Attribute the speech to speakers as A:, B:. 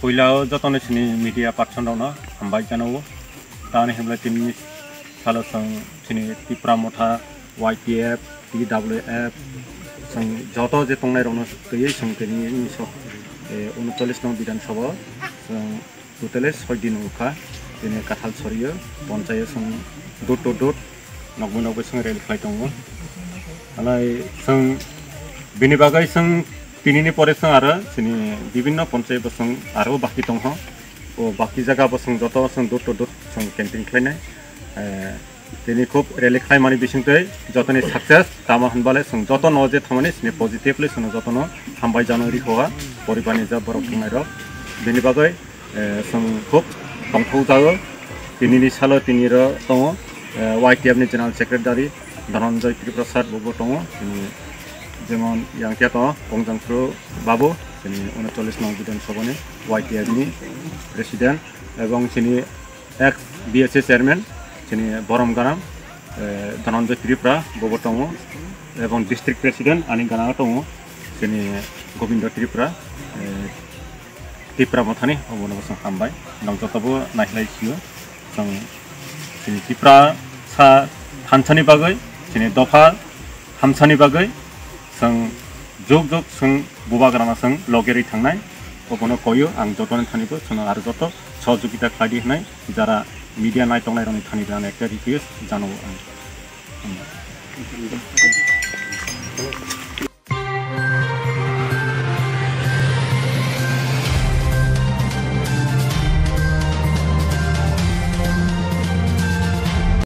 A: Pulau jatuhnya sini media patron dong, hambai channel, tahun ini mulai tim salah sang sini tipra motha YPF, TWF, sang jatuh je Thangnai dong, kaya sang kini ini so, 39 nong bidan sabah, sang tuteles hoidin uka, ini kathal sorry, poncaya sang dot nogmun sang rel flight dong, alai sang bini bagai sang Pinini pore sang ara sini bibinna poncay basang aro baki tongho o baki jaga basang joto sang dot sang camping khlainai tini khub rally khlai mani bisingtai jotoni success tama hanbale sang joto noje thamani sini positively sang joto no hambai janori khoa poribani ja borok thangnai rok bini bagai sang khub tongthau jago pinini salo tiniro tongo YTF ni general secretary Dhananjay Triprasad bobo tongo যেমন yang kita Pongjangpro Babu sini 39 nong bidan sabane YTF ni presiden এবং sini ex BSC chairman sini Borom Garam Dhananjay Tripra Bobo tongo এবং district president Ani Gana tongo sini Gobindo Tripra Tripra mathani obono basang hambai nang jotobo nailai sio sang sini Tripra sa Thansani bagai sini dofa Thansani bagai sang jog sang Bubagrano sang Logi Thangnai obono koyo ang jotone thanibo sono aro joto sahojogita khlai hnai jara media nai tongnai roni thani jana ekta request janobo ang